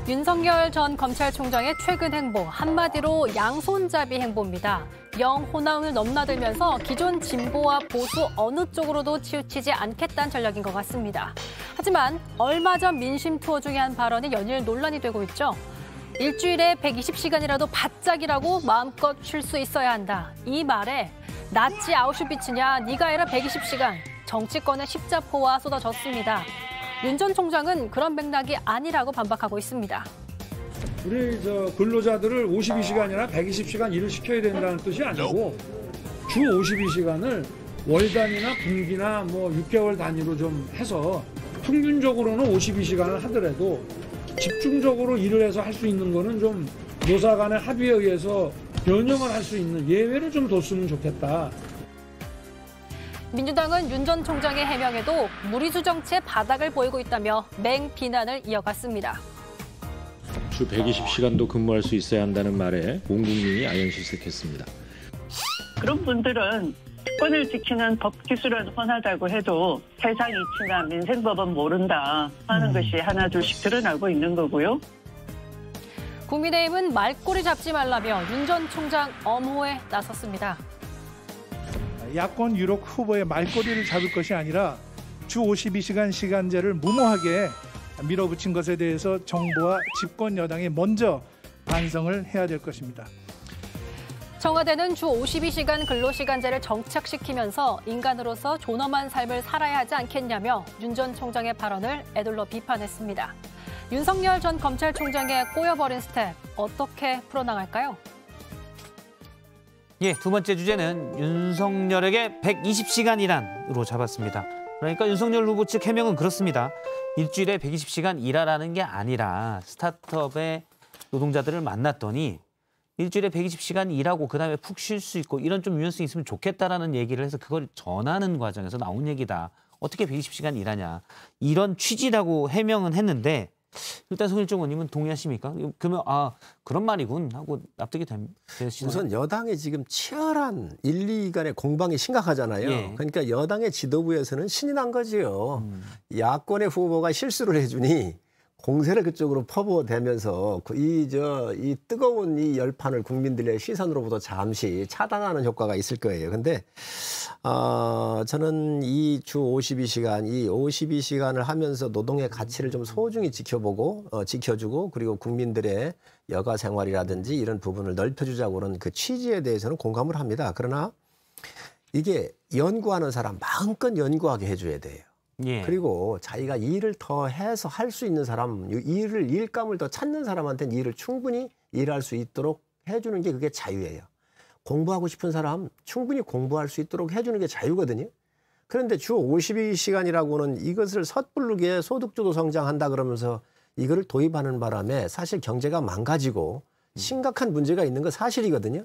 윤석열 전 검찰총장의 최근 행보, 한마디로 양손잡이 행보입니다. 영 호남을 넘나들면서 기존 진보와 보수 어느 쪽으로도 치우치지 않겠다는 전략인 것 같습니다. 하지만 얼마 전 민심 투어 중에 한 발언이 연일 논란이 되고 있죠. 일주일에 120시간이라도 바짝 일하고 마음껏 쉴 수 있어야 한다. 이 말에 낫지 아우슈비츠냐, 네가 해라 120시간. 정치권의 십자포와 쏟아졌습니다. 윤 전 총장은 그런 맥락이 아니라고 반박하고 있습니다. 우리 근로자들을 52시간이나 120시간 일을 시켜야 된다는 뜻이 아니고 주 52시간을 월 단위나 분기나 6개월 단위로 좀 해서 평균적으로는 52시간을 하더라도 집중적으로 일을 해서 할 수 있는 거는 좀 노사 간의 합의에 의해서 변형을 할 수 있는 예외를 좀 뒀으면 좋겠다. 민주당은 윤 전 총장의 해명에도 무리수 정치의 바닥을 보이고 있다며 맹비난을 이어갔습니다. 주 120시간도 근무할 수 있어야 한다는 말에 온 국민이 아연실색했습니다. 그런 분들은 특권을 지키는 법 기술은 훤하다고 해도 세상 이치나 민생법은 모른다 하는 것이 하나둘씩 드러나고 있는 거고요. 국민의힘은 말꼬리 잡지 말라며 윤 전 총장 엄호에 나섰습니다. 야권 유력 후보의 말꼬리를 잡을 것이 아니라 주 52시간 시간제를 무모하게 밀어붙인 것에 대해서 정부와 집권 여당이 먼저 반성을 해야 될 것입니다. 청와대는 주 52시간 근로시간제를 정착시키면서 인간으로서 존엄한 삶을 살아야 하지 않겠냐며 윤 전 총장의 발언을 에둘러 비판했습니다. 윤석열 전 검찰총장의 꼬여버린 스텝, 어떻게 풀어나갈까요? 예, 두 번째 주제는 윤석열에게 120시간이란으로 잡았습니다. 그러니까 윤석열 후보 측 해명은 그렇습니다. 일주일에 120시간 일하라는 게 아니라 스타트업의 노동자들을 만났더니 일주일에 120시간 일하고 그다음에 푹 쉴 수 있고 이런 좀 유연성이 있으면 좋겠다라는 얘기를 해서 그걸 전하는 과정에서 나온 얘기다. 어떻게 120시간 일하냐. 이런 취지라고 해명은 했는데 일단 송일정 의원님은 동의하십니까? 그러면 그런 말이군 하고 납득이 되시나요? 우선 여당의 지금 치열한 1, 2간의 공방이 심각하잖아요. 예. 그러니까 여당의 지도부에서는 신이 난 거지요. 야권의 후보가 실수를 해주니 공세를 그쪽으로 퍼부어대면서 이 뜨거운 이 열판을 국민들의 시선으로부터 잠시 차단하는 효과가 있을 거예요. 근데 저는 이 주 52시간, 이 52시간을 하면서 노동의 가치를 좀 소중히 지켜주고 그리고 국민들의 여가 생활이라든지 이런 부분을 넓혀주자고 하는 그 취지에 대해서는 공감을 합니다. 그러나 이게 연구하는 사람 마음껏 연구하게 해줘야 돼요. 예. 그리고 자기가 일을 더 해서 할 수 있는 사람, 일감을 더 찾는 사람한테는 일을 충분히 일할 수 있도록 해주는 게 그게 자유예요. 공부하고 싶은 사람 충분히 공부할 수 있도록 해주는 게 자유거든요. 그런데 주 52시간이라고는 이것을 섣부르게 소득주도 성장한다 그러면서 이거를 도입하는 바람에 사실 경제가 망가지고 심각한 문제가 있는 건 사실이거든요.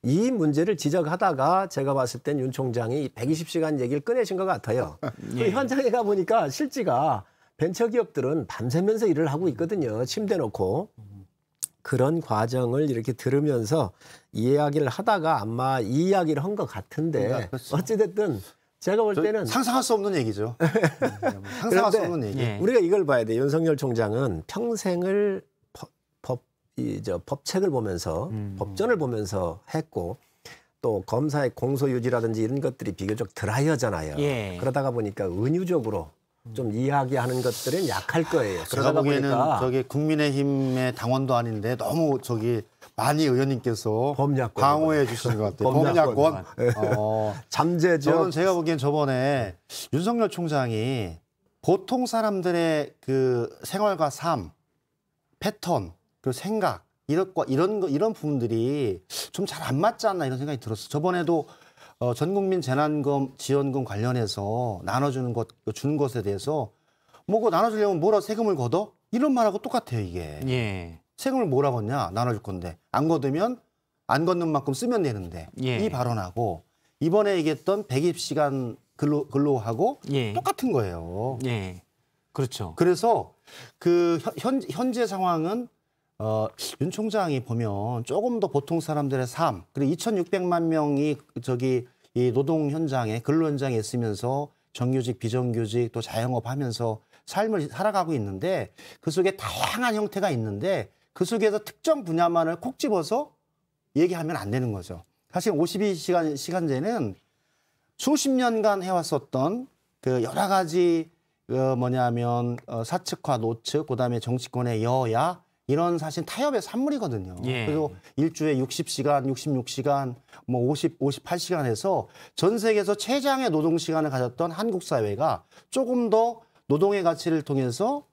이 문제를 지적하다가 제가 봤을 땐 윤 총장이 120시간 얘기를 꺼내신 것 같아요. 예. 현장에 가보니까 실지가 벤처기업들은 밤새면서 일을 하고 있거든요. 침대 놓고. 그런 과정을 이렇게 들으면서 이야기를 하다가 아마 이 이야기를 한 것 같은데 어찌됐든 제가 볼 때는 상상할 수 없는 얘기죠. 상상할 수 없는 얘기. 예. 우리가 이걸 봐야 돼요. 윤석열 총장은 평생을 법책을 보면서 법전을 보면서 했고 또 검사의 공소유지라든지 이런 것들이 비교적 드라이하잖아요. 예. 그러다가 보니까 은유적으로 좀 이야기하는 것들은 약할 거예요. 제가 보기에는 저기 국민의힘의 당원도 아닌데 너무 많이 의원님께서 범야권 방어해 주시는 것 같아요. 범야권. 잠재적. 저는 제가 보기엔 저번에 윤석열 총장이 보통 사람들의 그 생활과 삶, 패턴, 그 생각 이런 부분들이 좀 잘 안 맞지 않나 이런 생각이 들었어요. 저번에도 전국민 재난금 지원금 관련해서 나눠주는 주는 것에 대해서 그거 나눠주려면 뭐라 세금을 걷어? 이런 말하고 똑같아요 이게. 예. 세금을 뭐라 걷냐? 나눠줄 건데 안 걷으면 안 걷는 만큼 쓰면 되는데 예. 이 발언하고 이번에 얘기했던 120시간 근로하고 예. 똑같은 거예요. 예. 그렇죠. 그래서 그 현재 상황은 윤 총장이 보면 조금 더 보통 사람들의 삶, 그리고 2,600만 명이 이 노동 현장에 근로 현장에 있으면서 정규직, 비정규직 또 자영업 하면서 삶을 살아가고 있는데 그 속에 다양한 형태가 있는데 그 속에서 특정 분야만을 콕 집어서 얘기하면 안 되는 거죠. 사실 52시간 시간제는 수십 년간 해왔었던 그 여러 가지 사측과 노측, 그다음에 정치권의 여야 이런 사실 타협의 산물이거든요. 예. 그래서 일주에 60시간, 66시간, 뭐 58시간 해서 전 세계에서 최장의 노동 시간을 가졌던 한국 사회가 조금 더 노동의 가치를 통해서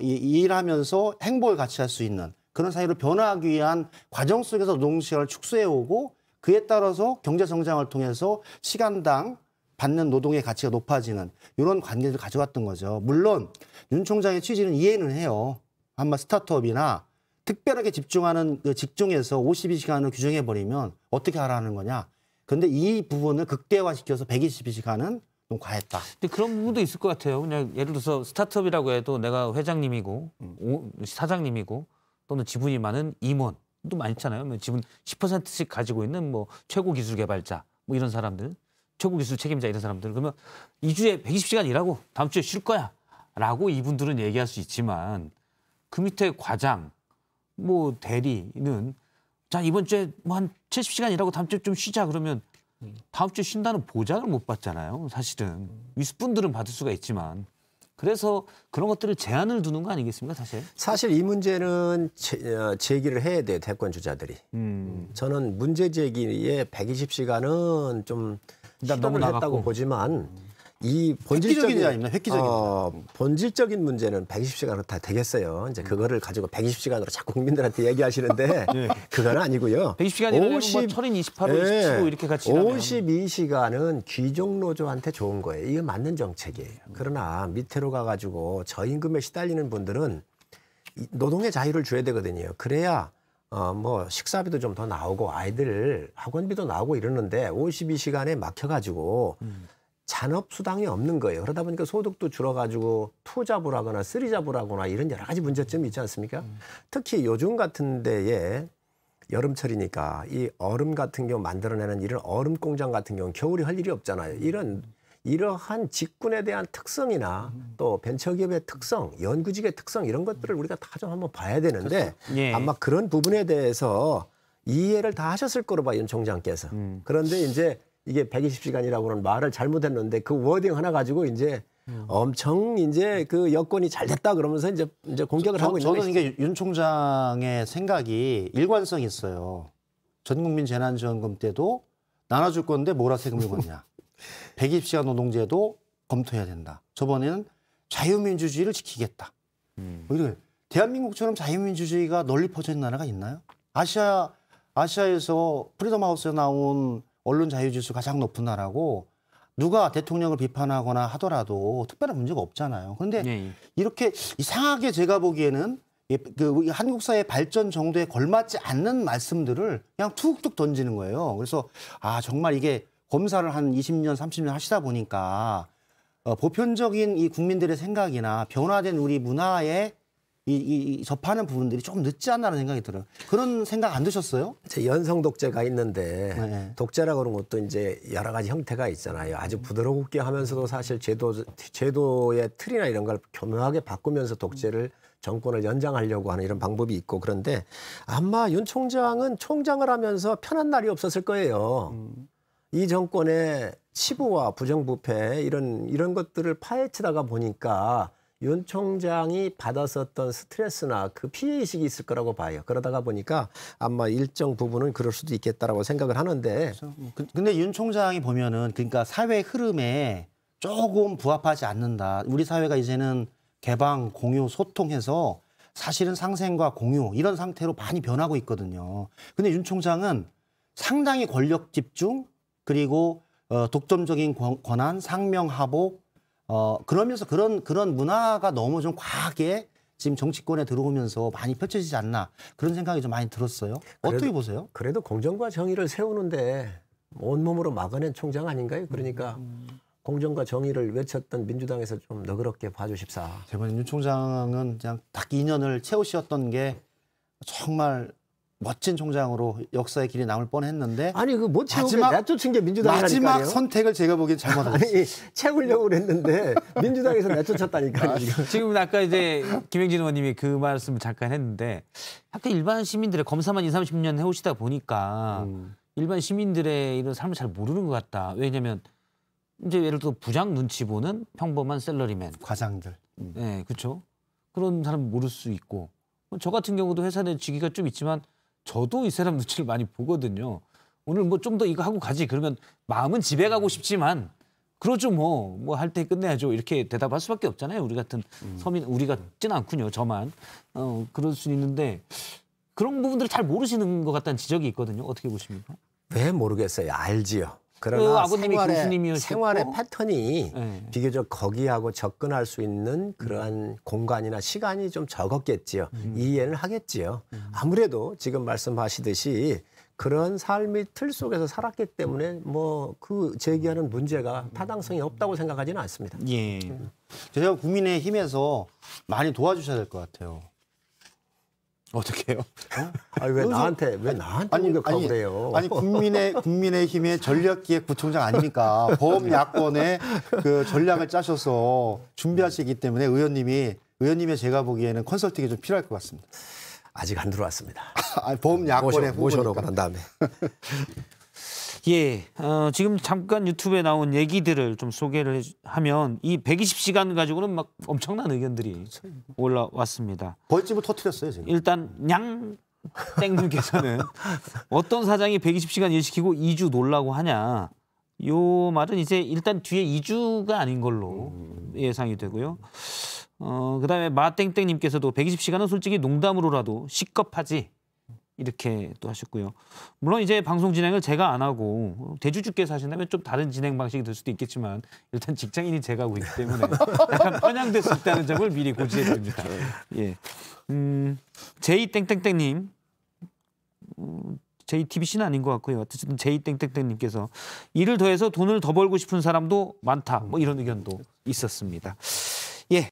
일하면서 행복을 같이 할 수 있는 그런 사회로 변화하기 위한 과정 속에서 노동 시간을 축소해오고 그에 따라서 경제 성장을 통해서 시간당 받는 노동의 가치가 높아지는 이런 관계를 가져왔던 거죠. 물론 윤 총장의 취지는 이해는 해요. 한마 스타트업이나 특별하게 집중하는 그 직종에서 52시간을 규정해버리면 어떻게 하라는 거냐. 그런데 이 부분을 극대화시켜서 122시간은 좀 과했다. 근데 그런 부분도 있을 것 같아요. 그냥 예를 들어서 스타트업이라고 해도 내가 회장님이고 사장님이고 또는 지분이 많은 임원도 많잖아요. 지분 10%씩 가지고 있는 뭐 최고 기술 개발자 뭐 이런 사람들, 최고 기술 책임자 이런 사람들 그러면 2주에 120시간 일하고 다음 주에 쉴 거야라고 이분들은 얘기할 수 있지만 그 밑에 과장, 뭐 대리는 자 이번 주에 뭐 한 70시간 일하고 다음 주에 좀 쉬자 그러면 다음 주에 쉰다는 보장을 못 받잖아요. 사실은 윗분들은 받을 수가 있지만 그래서 그런 것들을 제한을 두는 거 아니겠습니까, 사실? 사실 이 문제는 제기를 해야 돼요, 대권 주자들이. 저는 문제 제기에 120시간은 좀 너무 시도를 했다고 나갔고. 보지만 이 획기적인 아닙니다. 획기적인. 본질적인 문제는 120시간으로 다 되겠어요. 이제 그거를 가지고 120시간으로 자꾸 국민들한테 얘기하시는데 그건 아니고요. 120시간이라면 뭐 철인 28호, 27호 이렇게 같이 일하면. 52시간은 귀족 노조한테 좋은 거예요. 이게 맞는 정책이에요. 그러나 밑으로 가가지고 저임금에 시달리는 분들은 노동의 자유를 줘야 되거든요. 그래야 뭐 식사비도 좀 더 나오고 아이들 학원비도 나오고 이러는데 52시간에 막혀가지고 잔업수당이 없는 거예요. 그러다 보니까 소득도 줄어가지고 투잡을 쓰리잡을 하거나 이런 여러 가지 문제점이 있지 않습니까? 특히 요즘 같은 데에 여름철이니까 이 얼음 같은 경우 만들어내는 이런 얼음 공장 같은 경우는 겨울에 할 일이 없잖아요. 이러한 직군에 대한 특성이나 또 벤처기업의 특성, 연구직의 특성 이런 것들을 우리가 다 좀 한번 봐야 되는데 예. 아마 그런 부분에 대해서 이해를 다 하셨을 거로 봐요, 윤 총장께서. 그런데 이제 이게 120시간이라고는 말을 잘못했는데 그 워딩 하나 가지고 이제 엄청 이제 그 여건이 잘 됐다 그러면서 이제 공격을 하고 있는 거죠. 저는 이게 윤 총장의 생각이 일관성이 있어요. 전국민 재난지원금 때도 나눠줄 건데 뭐라 세금을 걷냐. 120시간 노동제도 검토해야 된다. 저번에는 자유민주주의를 지키겠다. 뭐 이렇게 대한민국처럼 자유민주주의가 널리 퍼져 있는 나라가 있나요? 아시아에서 프리덤하우스에 나온 언론 자유지수 가장 높은 나라고 누가 대통령을 비판하거나 하더라도 특별한 문제가 없잖아요. 그런데 이렇게 이상하게 제가 보기에는 우리 한국 사회 발전 정도에 걸맞지 않는 말씀들을 그냥 툭툭 던지는 거예요. 그래서 정말 이게 검사를 한 20년, 30년 하시다 보니까 보편적인 이 국민들의 생각이나 변화된 우리 문화에 접하는 부분들이 조금 늦지 않나라는 생각이 들어요. 그런 생각 안 드셨어요? 연성 독재가 있는데 네. 독재라고 그런 것도 이제 여러 가지 형태가 있잖아요. 아주 부드럽게 하면서도 사실 제도의 틀이나 이런 걸 교묘하게 바꾸면서 독재를 정권을 연장하려고 하는 이런 방법이 있고 그런데 아마 윤 총장은 총장을 하면서 편한 날이 없었을 거예요. 이 정권의 치부와 부정부패 이런 것들을 파헤치다가 보니까 윤 총장이 받았었던 스트레스나 그 피해의식이 있을 거라고 봐요. 그러다가 보니까 아마 일정 부분은 그럴 수도 있겠다라고 생각을 하는데. 근데 윤 총장이 보면은 그러니까 사회 흐름에 조금 부합하지 않는다. 우리 사회가 이제는 개방, 공유, 소통해서 사실은 상생과 공유 이런 상태로 많이 변하고 있거든요. 근데 윤 총장은 상당히 권력 집중 그리고 독점적인 권한, 상명하복 그러면서 그런 문화가 너무 좀 과하게 지금 정치권에 들어오면서 많이 펼쳐지지 않나 그런 생각이 좀 많이 들었어요. 어떻게 보세요? 그래도 공정과 정의를 세우는데 온몸으로 막아낸 총장 아닌가요? 그러니까 공정과 정의를 외쳤던 민주당에서 좀 너그럽게 봐주십사. 이번에 윤 총장은 그냥 딱 2년을 채우셨던 게 정말 멋진 총장으로 역사의 길이 남을 뻔했는데 아니 그 못 채우게 마지막- 내쫓은 게 민주당이라니까요. 마지막 선택을 제가 보기엔 잘못했어요. 아니 채우려고 했는데 민주당에서 내쫓았다니까요. 지금. 지금 아까 이제 김영진 의원님이 그 말씀을 잠깐 했는데 약간 일반 시민들의 검사만 20, 30년 해오시다 보니까 일반 시민들의 이런 삶을 잘 모르는 것 같다. 왜냐하면 이제 예를 들어 부장 눈치 보는 평범한 샐러리맨. 과장들. 네, 그렇죠. 그런 사람 모를 수 있고 저 같은 경우도 회사 내 직위가 좀 있지만 저도 이 사람 눈치를 많이 보거든요. 오늘 뭐 좀 더 이거 하고 가지 그러면 마음은 집에 가고 싶지만 그러죠 뭐 할 때 끝내야죠 이렇게 대답할 수밖에 없잖아요. 우리 같은 서민 우리 같지는 않군요. 저만 그럴 수 있는데 그런 부분들을 잘 모르시는 것 같다는 지적이 있거든요. 어떻게 보십니까? 왜 모르겠어요. 알지요. 그 그러나 아버님이 교수님이셨고 생활의 패턴이 네. 비교적 거기하고 접근할 수 있는 그러한 공간이나 시간이 좀 적었겠지요. 이해는 하겠지요. 아무래도 지금 말씀하시듯이 그런 삶의 틀 속에서 살았기 때문에 뭐 그 제기하는 문제가 타당성이 없다고 생각하지는 않습니다. 예. 제가 국민의힘에서 많이 도와주셔야 될 것 같아요. 어떻게 해요? 아니, 왜 나한테 공격하고 그래요? 아니 국민의힘의 전략기획부총장 아닙니까? 범야권의 그 전략을 짜셔서 준비하시기 때문에 의원님의 제가 보기에는 컨설팅이 좀 필요할 것 같습니다. 아직 안 들어왔습니다. 범야권의 모셔놓고 후보니까. 난 다음에. 예, 지금 잠깐 유튜브에 나온 얘기들을 좀 소개를 하면 이 120시간 가지고는 막 엄청난 의견들이 올라왔습니다. 벌집을 터뜨렸어요 지금. 일단 냥땡님께서는 어떤 사장이 120시간 일시키고 2주 놀라고 하냐. 요 말은 이제 일단 뒤에 2주가 아닌 걸로 예상이 되고요. 그다음에 마땡땡님께서도 120시간은 솔직히 농담으로라도 시겁하지. 이렇게 또 하셨고요. 물론 이제 방송 진행을 제가 안 하고 대주주께서 하신다면 좀 다른 진행 방식이 될 수도 있겠지만 일단 직장인이 제가 하고 있기 때문에 약간 편향될 수 있다는 점을 미리 고지해 드립니다. 예. 제이땡땡땡님, JTBC는 아닌 것 같고요. 어쨌든 제이땡땡땡님께서 일을 더해서 돈을 더 벌고 싶은 사람도 많다. 뭐 이런 의견도 있었습니다. 예.